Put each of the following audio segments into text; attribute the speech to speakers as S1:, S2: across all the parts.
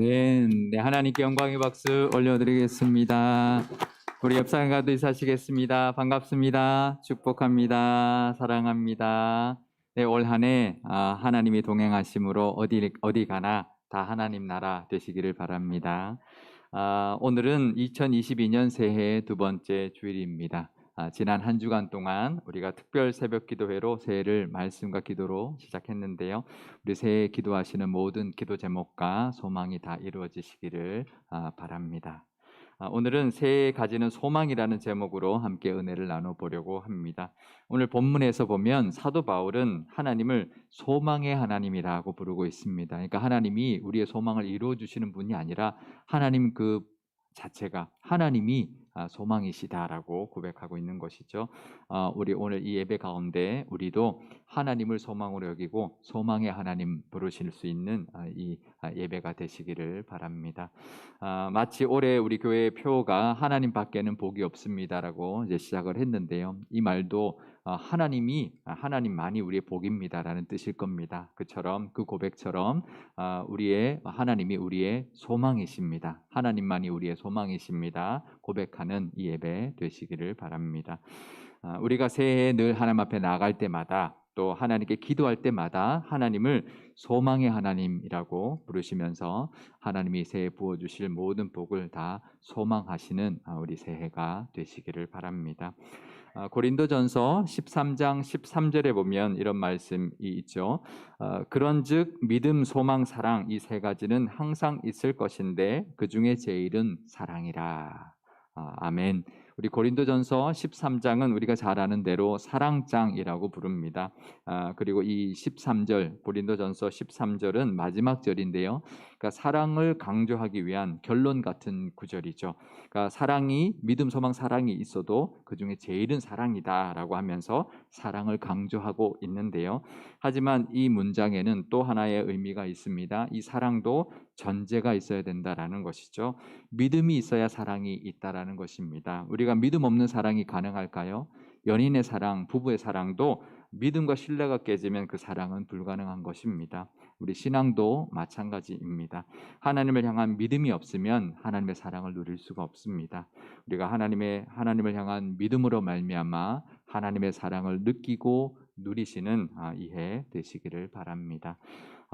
S1: 아멘. 네, 하나님께 영광의 박수 올려드리겠습니다. 우리 옆사람과도 인사하시겠습니다. 반갑습니다. 축복합니다. 사랑합니다. 네, 올 한 해 하나님이 동행하심으로 어디 가나 다 하나님 나라 되시기를 바랍니다. 오늘은 2022년 새해의 두 번째 주일입니다. 지난 한 주간 동안 우리가 특별 새벽 기도회로 새해를 말씀과 기도로 시작했는데요. 우리 새해 기도하시는 모든 기도 제목과 소망이 다 이루어지시기를 바랍니다. 오늘은 새해에 가지는 소망이라는 제목으로 함께 은혜를 나눠보려고 합니다. 오늘 본문에서 보면 사도 바울은 하나님을 소망의 하나님이라고 부르고 있습니다. 그러니까 하나님이 우리의 소망을 이루어 주시는 분이 아니라 하나님 그 자체가 하나님이 소망이시다라고 고백하고 있는 것이죠. 우리 오늘 이 예배 가운데 우리도 하나님을 소망으로 여기고 소망의 하나님 부르실 수 있는 이 예배가 되시기를 바랍니다. 마치 올해 우리 교회의 표가 하나님 밖에는 복이 없습니다라고 이제 시작을 했는데요. 이 말도 하나님만이 우리의 복입니다라는 뜻일 겁니다. 그처럼 그 고백처럼 우리의 하나님이 우리의 소망이십니다. 하나님만이 우리의 소망이십니다. 고백하는 이 예배 되시기를 바랍니다. 우리가 새해에 늘 하나님 앞에 나아갈 때마다 또 하나님께 기도할 때마다 하나님을 소망의 하나님이라고 부르시면서 하나님이 새해 부어주실 모든 복을 다 소망하시는 우리 새해가 되시기를 바랍니다. 고린도전서 13장 13절에 보면 이런 말씀이 있죠. 그런즉 믿음, 소망, 사랑 이 세 가지는 항상 있을 것인데 그 중에 제일은 사랑이라. 아멘. 우리 고린도전서 13장은 우리가 잘 아는 대로 사랑장이라고 부릅니다. 그리고 이 13절 고린도전서 13절은 마지막 절인데요. 그러니까 사랑을 강조하기 위한 결론 같은 구절이죠. 그러니까 사랑이 믿음, 소망, 사랑이 있어도 그 중에 제일은 사랑이다라고 하면서 사랑을 강조하고 있는데요. 하지만 이 문장에는 또 하나의 의미가 있습니다. 이 사랑도 전제가 있어야 된다라는 것이죠. 믿음이 있어야 사랑이 있다라는 것입니다. 우리가 믿음 없는 사랑이 가능할까요? 연인의 사랑, 부부의 사랑도 믿음과 신뢰가 깨지면 그 사랑은 불가능한 것입니다. 우리 신앙도 마찬가지입니다. 하나님을 향한 믿음이 없으면 하나님의 사랑을 누릴 수가 없습니다. 우리가 하나님을 향한 믿음으로 말미암아 하나님의 사랑을 느끼고 누리시는 이해 되시기를 바랍니다.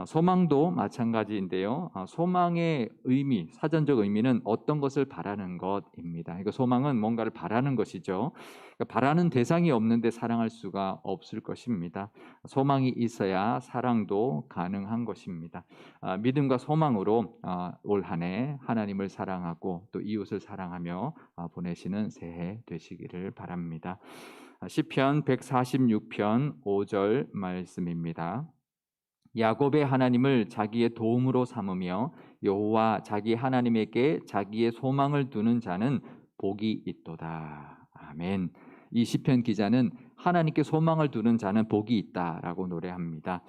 S1: 소망도 마찬가지인데요. 소망의 의미, 사전적 의미는 어떤 것을 바라는 것입니다. 그러니까 소망은 뭔가를 바라는 것이죠. 그러니까 바라는 대상이 없는데 사랑할 수가 없을 것입니다. 소망이 있어야 사랑도 가능한 것입니다. 믿음과 소망으로 올 한 해 하나님을 사랑하고 또 이웃을 사랑하며 보내시는 새해 되시기를 바랍니다. 시편 146편 5절 말씀입니다. 야곱의 하나님을 자기의 도움으로 삼으며 여호와 자기 하나님에게 자기의 소망을 두는 자는 복이 있도다. 아멘. 이 시편 기자는 하나님께 소망을 두는 자는 복이 있다라고 노래합니다.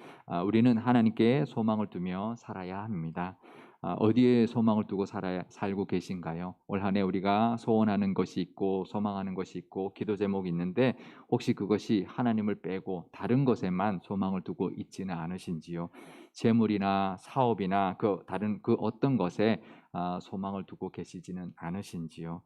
S1: 우리는 하나님께 소망을 두며 살아야 합니다. 어디에 소망을 두고 살고 계신가요? 올 한 해 우리가 소원하는 것이 있고 소망하는 것이 있고 기도 제목이 있는데 혹시 그것이 하나님을 빼고 다른 것에만 소망을 두고 있지는 않으신지요? 재물이나 사업이나 다른 어떤 것에 소망을 두고 계시지는 않으신지요?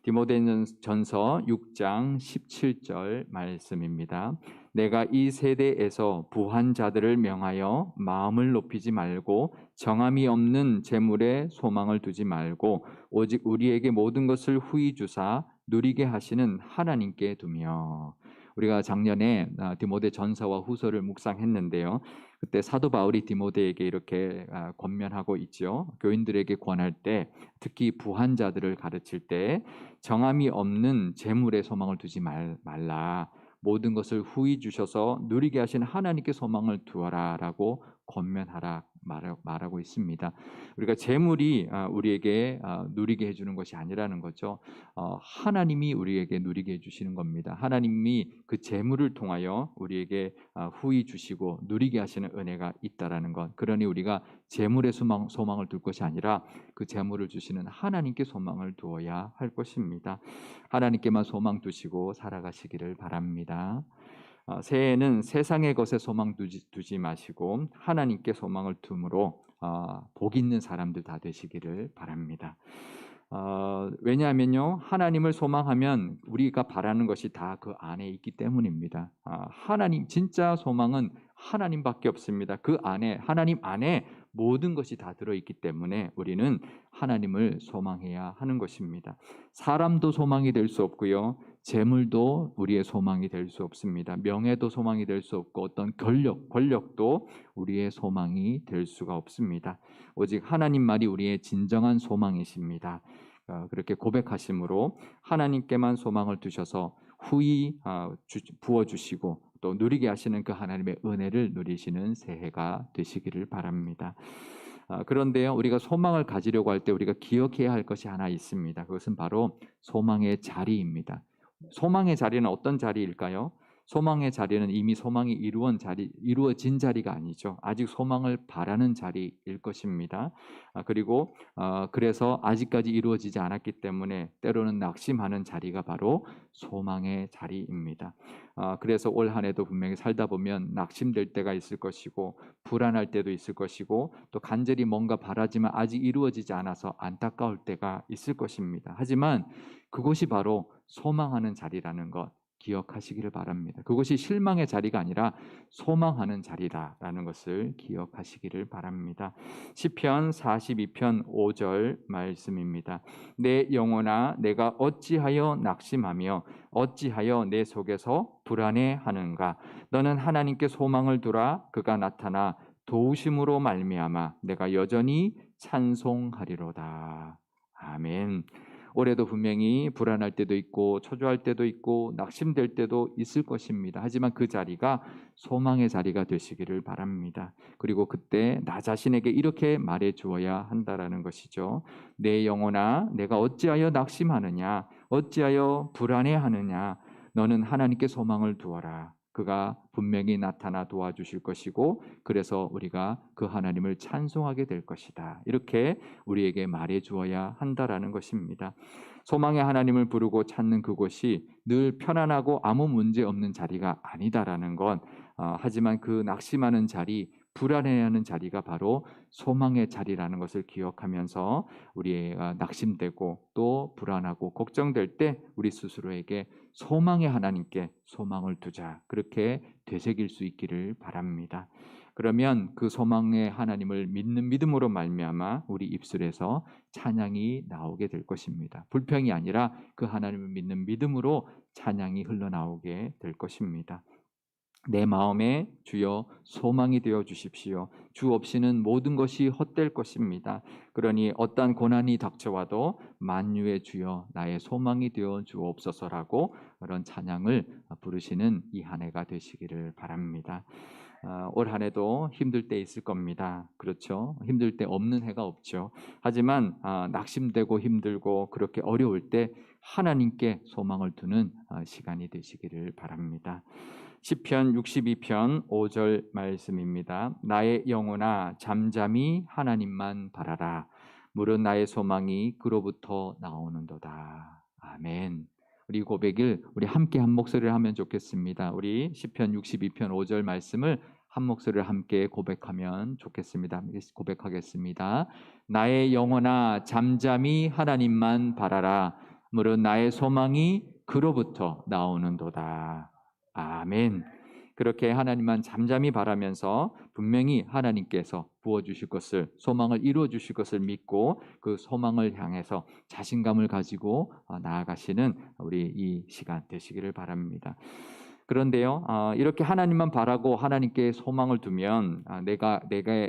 S1: 디모데전서 6장 17절 말씀입니다. 내가 이 세대에서 부한 자들을 명하여 마음을 높이지 말고 정함이 없는 재물에 소망을 두지 말고 오직 우리에게 모든 것을 후히 주사 누리게 하시는 하나님께 두며. 우리가 작년에 디모데 전서와 후서를 묵상했는데요. 그때 사도 바울이 디모데에게 이렇게 권면하고 있죠. 교인들에게 권할 때 특히 부한 자들을 가르칠 때 정함이 없는 재물에 소망을 두지 말라. 모든 것을 후히 주셔서 누리게 하신 하나님께 소망을 두어라라고 권면하라 말하고 있습니다. 우리가 재물이 우리에게 누리게 해주는 것이 아니라는 거죠. 하나님이 우리에게 누리게 해주시는 겁니다. 하나님이 그 재물을 통하여 우리에게 후히 주시고 누리게 하시는 은혜가 있다라는 것. 그러니 우리가 재물에 소망을 둘 것이 아니라 그 재물을 주시는 하나님께 소망을 두어야 할 것입니다. 하나님께만 소망 두시고 살아가시기를 바랍니다. 새해에는 세상의 것에 소망 두지 마시고 하나님께 소망을 둠으로 복 있는 사람들 다 되시기를 바랍니다. 왜냐하면요, 하나님을 소망하면 우리가 바라는 것이 다 그 안에 있기 때문입니다. 하나님 진짜 소망은 하나님밖에 없습니다. 그 안에 하나님 안에 모든 것이 다 들어있기 때문에 우리는 하나님을 소망해야 하는 것입니다. 사람도 소망이 될 수 없고요, 재물도 우리의 소망이 될 수 없습니다. 명예도 소망이 될 수 없고 어떤 권력도 우리의 소망이 될 수가 없습니다. 오직 하나님만이 우리의 진정한 소망이십니다. 그렇게 고백하심으로 하나님께만 소망을 두셔서 후히 부어주시고 또 누리게 하시는 그 하나님의 은혜를 누리시는 새해가 되시기를 바랍니다. 그런데요, 우리가 소망을 가지려고 할 때 우리가 기억해야 할 것이 하나 있습니다. 그것은 바로 소망의 자리입니다. 소망의 자리는 어떤 자리일까요? 소망의 자리는 이미 소망이 이루어진 자리가 아니죠. 아직 소망을 바라는 자리일 것입니다. 그리고 그래서 아직까지 이루어지지 않았기 때문에 때로는 낙심하는 자리가 바로 소망의 자리입니다. 그래서 올 한 해도 분명히 살다 보면 낙심될 때가 있을 것이고 불안할 때도 있을 것이고 또 간절히 뭔가 바라지만 아직 이루어지지 않아서 안타까울 때가 있을 것입니다. 하지만 그것이 바로 소망하는 자리라는 것 기억하시기를 바랍니다. 그것이 실망의 자리가 아니라 소망하는 자리다라는 것을 기억하시기를 바랍니다. 시편 42편 5절 말씀입니다. 내 영혼아 내가 어찌하여 낙심하며 어찌하여 내 속에서 불안해하는가. 너는 하나님께 소망을 두라. 그가 나타나 도우심으로 말미암아 내가 여전히 찬송하리로다. 아멘. 올해도 분명히 불안할 때도 있고 초조할 때도 있고 낙심될 때도 있을 것입니다. 하지만 그 자리가 소망의 자리가 되시기를 바랍니다. 그리고 그때 나 자신에게 이렇게 말해 주어야 한다라는 것이죠. 내 영혼아 내가 어찌하여 낙심하느냐 어찌하여 불안해하느냐. 너는 하나님께 소망을 두어라. 그가 분명히 나타나 도와주실 것이고 그래서 우리가 그 하나님을 찬송하게 될 것이다. 이렇게 우리에게 말해 주어야 한다라는 것입니다. 소망의 하나님을 부르고 찾는 그곳이 늘 편안하고 아무 문제 없는 자리가 아니다라는 건 하지만 그 낙심하는 자리 불안해하는 자리가 바로 소망의 자리라는 것을 기억하면서 우리가 낙심되고 또 불안하고 걱정될 때 우리 스스로에게 소망의 하나님께 소망을 두자. 그렇게 되새길 수 있기를 바랍니다. 그러면 그 소망의 하나님을 믿는 믿음으로 말미암아 우리 입술에서 찬양이 나오게 될 것입니다. 불평이 아니라 그 하나님을 믿는 믿음으로 찬양이 흘러나오게 될 것입니다. 내 마음에 주여 소망이 되어 주십시오. 주 없이는 모든 것이 헛될 것입니다. 그러니 어떠한 고난이 닥쳐와도 만유의 주여 나의 소망이 되어 주옵소서라고 그런 찬양을 부르시는 이 한 해가 되시기를 바랍니다. 올 한 해도 힘들 때 있을 겁니다. 그렇죠? 힘들 때 없는 해가 없죠. 하지만 낙심되고 힘들고 그렇게 어려울 때 하나님께 소망을 두는 시간이 되시기를 바랍니다. 시편 62편 5절 말씀입니다. 나의 영혼아 잠잠히 하나님만 바라라. 무릇 나의 소망이 그로부터 나오는도다. 아멘. 우리 고백을 우리 함께 한 목소리를 하면 좋겠습니다. 우리 시편 62편 5절 말씀을 한 목소리를 함께 고백하면 좋겠습니다. 고백하겠습니다. 나의 영혼아 잠잠히 하나님만 바라라. 무릇 나의 소망이 그로부터 나오는도다. 아멘. 그렇게 하나님만 잠잠히 바라면서 분명히 하나님께서 부어주실 것을 소망을 이루어주실 것을 믿고 그 소망을 향해서 자신감을 가지고 나아가시는 우리 이 시간 되시기를 바랍니다. 그런데요, 이렇게 하나님만 바라고 하나님께 소망을 두면 내가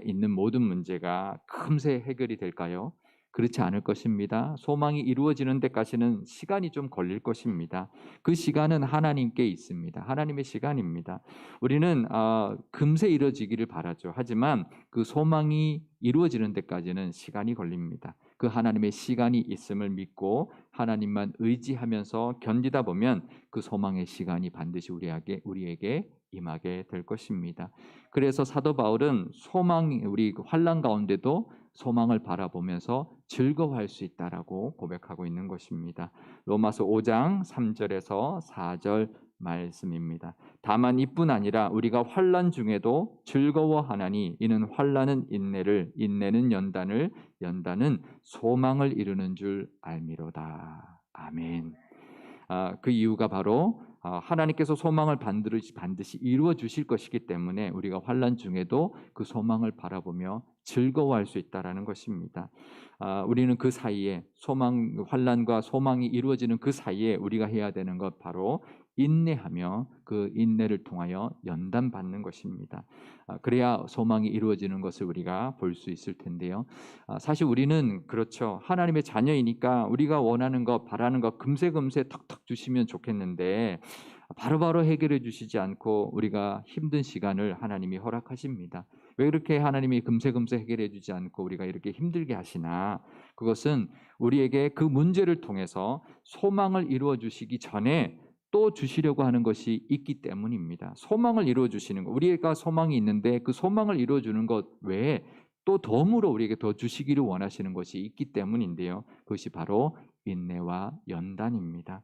S1: 있는 모든 문제가 금세 해결이 될까요? 그렇지 않을 것입니다. 소망이 이루어지는 데까지는 시간이 좀 걸릴 것입니다. 그 시간은 하나님께 있습니다. 하나님의 시간입니다. 우리는 금세 이루어지기를 바라죠. 하지만 그 소망이 이루어지는 데까지는 시간이 걸립니다. 그 하나님의 시간이 있음을 믿고 하나님만 의지하면서 견디다 보면 그 소망의 시간이 반드시 우리에게 임하게 될 것입니다. 그래서 사도 바울은 우리 환난 가운데도 소망을 바라보면서 즐거워할 수 있다라고 고백하고 있는 것입니다. 로마서 5장 3절에서 4절 말씀입니다. 다만 이뿐 아니라 우리가 환난 중에도 즐거워하나니 이는 환난은 인내를, 인내는 연단을, 연단은 소망을 이루는 줄 알미로다. 아멘. 그 이유가 바로 하나님께서 소망을 반드시 이루어 주실 것이기 때문에 우리가 환난 중에도 그 소망을 바라보며 즐거워할 수 있다라는 것입니다. 우리는 그 사이에 환난과 소망이 이루어지는 그 사이에 우리가 해야 되는 것 바로 인내하며 그 인내를 통하여 연단 받는 것입니다. 그래야 소망이 이루어지는 것을 우리가 볼 수 있을 텐데요. 사실 우리는 그렇죠. 하나님의 자녀이니까 우리가 원하는 것, 바라는 것 금세 턱턱 주시면 좋겠는데 바로바로 해결해 주시지 않고 우리가 힘든 시간을 하나님이 허락하십니다. 왜 그렇게 하나님이 금세 해결해 주지 않고 우리가 이렇게 힘들게 하시나? 그것은 우리에게 그 문제를 통해서 소망을 이루어 주시기 전에 또 주시려고 하는 것이 있기 때문입니다. 소망을 이루어 주시는 것, 우리가 소망이 있는데 그 소망을 이루어 주는 것 외에 또 덤으로 우리에게 더 주시기를 원하시는 것이 있기 때문인데요. 그것이 바로 인내와 연단입니다.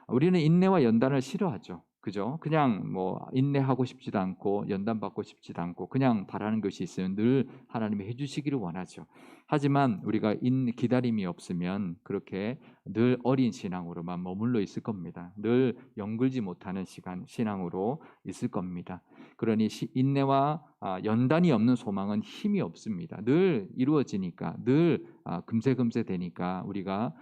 S1: 우리는 인내와 연단을 싫어하죠. 그죠? 그냥 뭐 인내하고 싶지도 않고 연단 받고 싶지도 않고 그냥 바라는 것이 있으면 늘 하나님이 해주시기를 원하죠. 하지만 우리가 기다림이 없으면 그렇게 늘 어린 신앙으로만 머물러 있을 겁니다. 늘 영글지 못하는 신앙으로 있을 겁니다. 그러니 인내와 연단이 없는 소망은 힘이 없습니다. 늘 이루어지니까, 늘 금세 되니까 우리가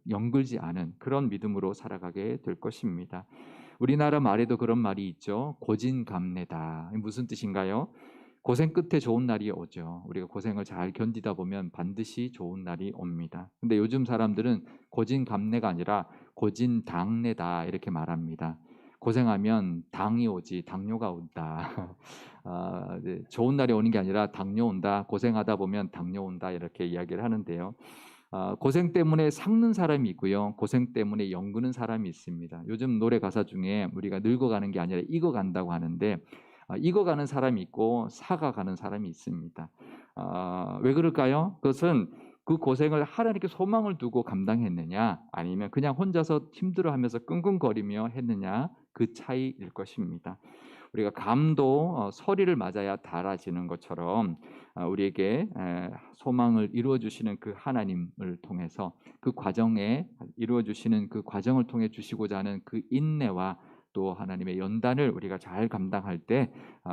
S1: 영글지 않은 그런 믿음으로 살아가게 될 것입니다. 우리나라 말에도 그런 말이 있죠. 고진감래다. 무슨 뜻인가요? 고생 끝에 좋은 날이 오죠. 우리가 고생을 잘 견디다 보면 반드시 좋은 날이 옵니다. 근데 요즘 사람들은 고진감래가 아니라 고진당래다 이렇게 말합니다. 고생하면 당이 오지 당뇨가 온다. 네, 좋은 날이 오는 게 아니라 당뇨 온다. 고생하다 보면 당뇨 온다 이렇게 이야기를 하는데요. 고생 때문에 삭는 사람이 있고요. 고생 때문에 연그는 사람이 있습니다. 요즘 노래 가사 중에 우리가 늙어가는 게 아니라 익어간다고 하는데 익어가는 사람이 있고 사가가는 사람이 있습니다. 왜 그럴까요? 그것은 그 고생을 하나님께 소망을 두고 감당했느냐 아니면 그냥 혼자서 힘들어하면서 끙끙거리며 했느냐 그 차이일 것입니다. 우리가 감도 서리를 맞아야 달아지는 것처럼 우리에게 소망을 이루어 주시는 그 하나님을 통해서 그 과정에 이루어 주시는 그 과정을 통해 주시고자 하는 그 인내와 또 하나님의 연단을 우리가 잘 감당할 때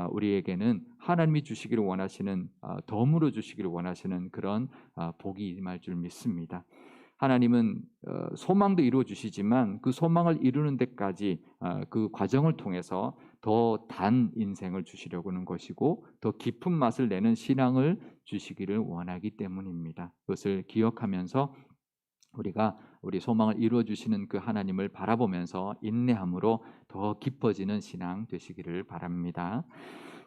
S1: 우리에게는 하나님이 주시기를 원하시는 덤으로 주시기를 원하시는 그런 복이 임할 줄 믿습니다. 하나님은 소망도 이루어 주시지만 그 소망을 이루는 데까지 그 과정을 통해서 더 단 인생을 주시려고 하는 것이고 더 깊은 맛을 내는 신앙을 주시기를 원하기 때문입니다. 그것을 기억하면서 우리가 우리 소망을 이루어 주시는 그 하나님을 바라보면서 인내함으로 더 깊어지는 신앙 되시기를 바랍니다.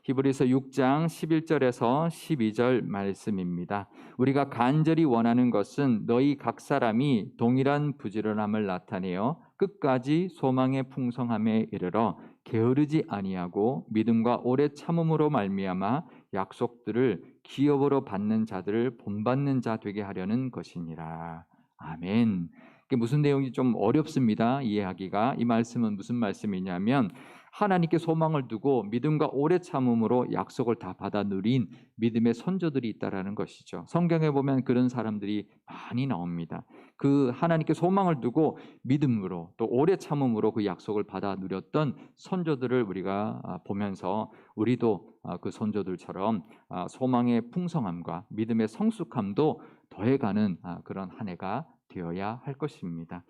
S1: 히브리서 6장 11절에서 12절 말씀입니다. 우리가 간절히 원하는 것은 너희 각 사람이 동일한 부지런함을 나타내어 끝까지 소망의 풍성함에 이르러 게으르지 아니하고 믿음과 오래 참음으로 말미암아 약속들을 기업으로 받는 자들을 본받는 자 되게 하려는 것이니라. 아멘. 이게 무슨 내용이 좀 어렵습니다. 이해하기가. 이 말씀은 무슨 말씀이냐면 하나님께 소망을 두고 믿음과 오래 참음으로 약속을 다 받아 누린 믿음의 선조들이 있다라는 것이죠. 성경에 보면 그런 사람들이 많이 나옵니다. 그 하나님께 소망을 두고 믿음으로 또 오래 참음으로 그 약속을 받아 누렸던 선조들을 우리가 보면서 우리도 그 선조들처럼 소망의 풍성함과 믿음의 성숙함도 더해가는 그런 한 해가 되어야 할 것입니다.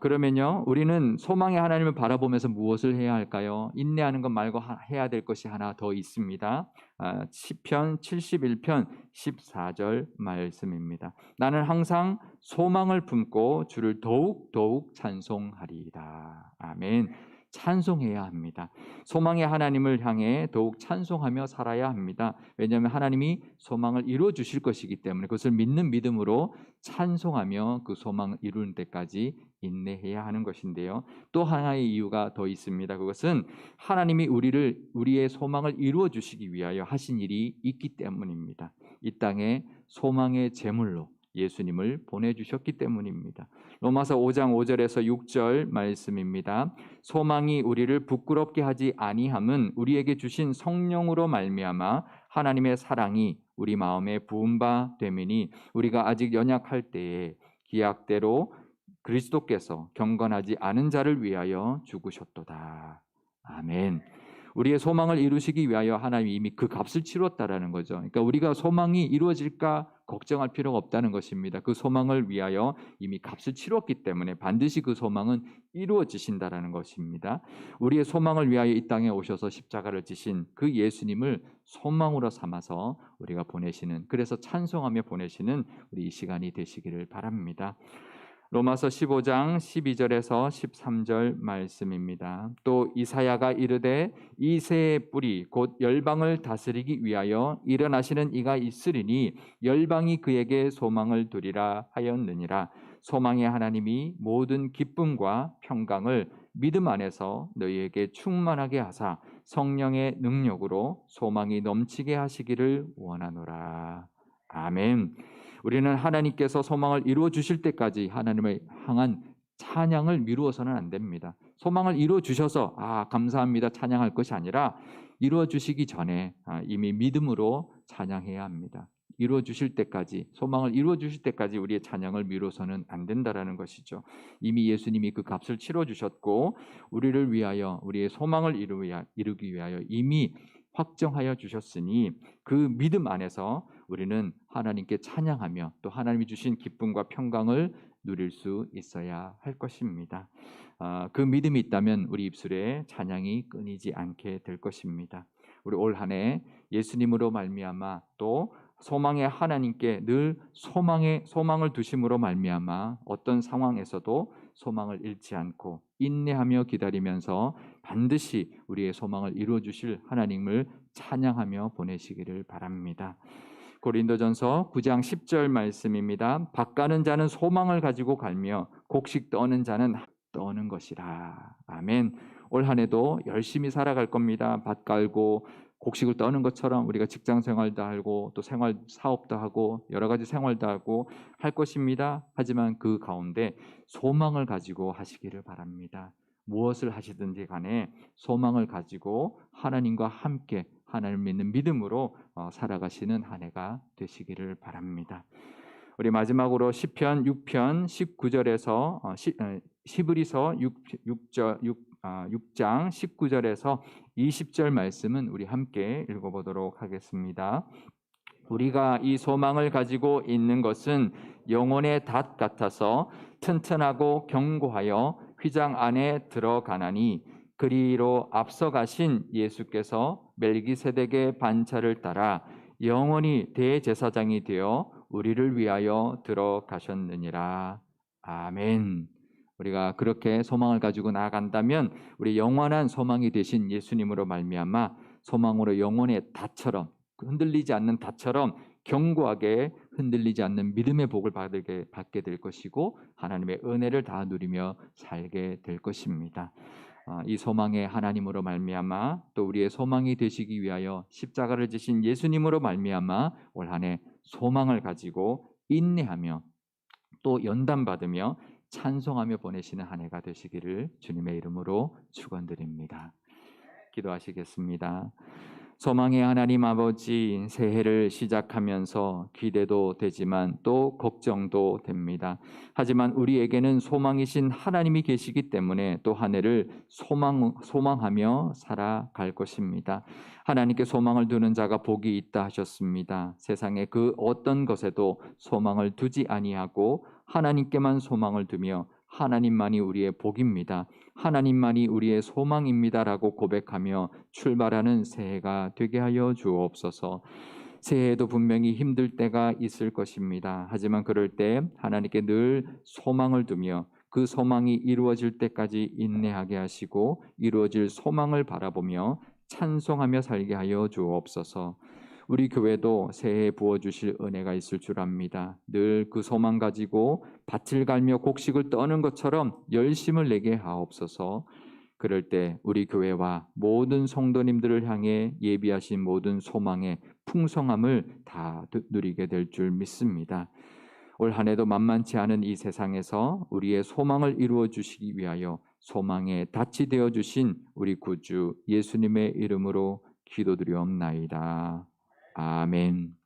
S1: 그러면요, 우리는 소망의 하나님을 바라보면서 무엇을 해야 할까요? 인내하는 것 말고 해야 될 것이 하나 더 있습니다. 시편 71편 14절 말씀입니다. 나는 항상 소망을 품고 주를 더욱 찬송하리이다. 아멘. 찬송해야 합니다. 소망의 하나님을 향해 더욱 찬송하며 살아야 합니다. 왜냐하면 하나님이 소망을 이루어 주실 것이기 때문에 그것을 믿는 믿음으로 찬송하며 그 소망을 이루는 데까지 인내해야 하는 것인데요. 또 하나의 이유가 더 있습니다. 그것은 하나님이 우리의 소망을 이루어 주시기 위하여 하신 일이 있기 때문입니다. 이 땅에 소망의 제물로 예수님을 보내주셨기 때문입니다. 로마서 5장 5절에서 6절 말씀입니다. 소망이 우리를 부끄럽게 하지 아니함은 우리에게 주신 성령으로 말미암아 하나님의 사랑이 우리 마음에 부은 바 됨이니 우리가 아직 연약할 때에 기약대로 그리스도께서 경건하지 않은 자를 위하여 죽으셨도다. 아멘. 우리의 소망을 이루시기 위하여 하나님이 이미 그 값을 치렀다라는 거죠. 그러니까 우리가 소망이 이루어질까 걱정할 필요가 없다는 것입니다. 그 소망을 위하여 이미 값을 치렀기 때문에 반드시 그 소망은 이루어지신다라는 것입니다. 우리의 소망을 위하여 이 땅에 오셔서 십자가를 지신 그 예수님을 소망으로 삼아서 우리가 보내시는, 그래서 찬송하며 보내시는 우리 이 시간이 되시기를 바랍니다. 로마서 15장 12절에서 13절 말씀입니다. 또 이사야가 이르되 이 새의 뿌리 곧 열방을 다스리기 위하여 일어나시는 이가 있으리니 열방이 그에게 소망을 두리라 하였느니라. 소망의 하나님이 모든 기쁨과 평강을 믿음 안에서 너희에게 충만하게 하사 성령의 능력으로 소망이 넘치게 하시기를 원하노라. 아멘. 우리는 하나님께서 소망을 이루어 주실 때까지 하나님을 향한 찬양을 미루어서는 안 됩니다. 소망을 이루어 주셔서 감사합니다 찬양할 것이 아니라 이루어 주시기 전에 이미 믿음으로 찬양해야 합니다. 이루어 주실 때까지, 소망을 이루어 주실 때까지 우리의 찬양을 미뤄서는 안 된다라는 것이죠. 이미 예수님이 그 값을 치러 주셨고 우리를 위하여, 우리의 소망을 이루기 위하여 이미 확정하여 주셨으니 그 믿음 안에서 우리는 하나님께 찬양하며 또 하나님이 주신 기쁨과 평강을 누릴 수 있어야 할 것입니다. 그 믿음이 있다면 우리 입술에 찬양이 끊이지 않게 될 것입니다. 우리 올 한 해 예수님으로 말미암아 또 소망의 하나님께 늘 소망을 두심으로 말미암아 어떤 상황에서도 소망을 잃지 않고 인내하며 기다리면서 반드시 우리의 소망을 이루어 주실 하나님을 찬양하며 보내시기를 바랍니다. 고린도전서 9장 10절 말씀입니다. 밭 가는 자는 소망을 가지고 갈며 곡식 떠는 자는 떠는 것이라. 아멘. 올 한 해도 열심히 살아갈 겁니다. 밭 갈고 곡식을 떠는 것처럼 우리가 직장 생활도 하고 또 생활 사업도 하고 여러 가지 생활도 하고 할 것입니다. 하지만 그 가운데 소망을 가지고 하시기를 바랍니다. 무엇을 하시든지 간에 소망을 가지고 하나님과 함께 하나님을 믿는 믿음으로 살아가시는 한 해가 되시기를 바랍니다. 우리 마지막으로 시편 6편 19절에서 시브리서 6장 19절에서 20절 말씀은 우리 함께 읽어보도록 하겠습니다. 우리가 이 소망을 가지고 있는 것은 영혼의 닷 같아서 튼튼하고 견고하여 휘장 안에 들어가나니 그리로 앞서가신 예수께서 멜기세덱의 반차를 따라 영원히 대제사장이 되어 우리를 위하여 들어가셨느니라. 아멘. 우리가 그렇게 소망을 가지고 나아간다면 우리 영원한 소망이 되신 예수님으로 말미암아 소망으로 영혼의 닷처럼, 흔들리지 않는 닷처럼 견고하게 흔들리지 않는 믿음의 복을 받게 될 것이고 하나님의 은혜를 다 누리며 살게 될 것입니다. 이 소망의 하나님으로 말미암아 또 우리의 소망이 되시기 위하여 십자가를 지신 예수님으로 말미암아 올 한 해 소망을 가지고 인내하며 또 연단받으며 찬송하며 보내시는 한 해가 되시기를 주님의 이름으로 축원드립니다. 기도하시겠습니다. 소망의 하나님 아버지, 새해를 시작하면서 기대도 되지만 또 걱정도 됩니다. 하지만 우리에게는 소망이신 하나님이 계시기 때문에 또 한 해를 소망하며 살아갈 것입니다. 하나님께 소망을 두는 자가 복이 있다 하셨습니다. 세상의 그 어떤 것에도 소망을 두지 아니하고 하나님께만 소망을 두며 하나님만이 우리의 복입니다. 하나님만이 우리의 소망입니다라고 고백하며 출발하는 새해가 되게 하여 주옵소서. 새해에도 분명히 힘들 때가 있을 것입니다. 하지만 그럴 때 하나님께 늘 소망을 두며 그 소망이 이루어질 때까지 인내하게 하시고 이루어질 소망을 바라보며 찬송하며 살게 하여 주옵소서. 우리 교회도 새해에 부어주실 은혜가 있을 줄 압니다. 늘 그 소망 가지고 밭을 갈며 곡식을 떠는 것처럼 열심을 내게 하옵소서. 그럴 때 우리 교회와 모든 성도님들을 향해 예비하신 모든 소망의 풍성함을 다 누리게 될 줄 믿습니다. 올 한 해도 만만치 않은 이 세상에서 우리의 소망을 이루어 주시기 위하여 소망의 닻이 되어 주신 우리 구주 예수님의 이름으로 기도드리옵나이다. 아멘.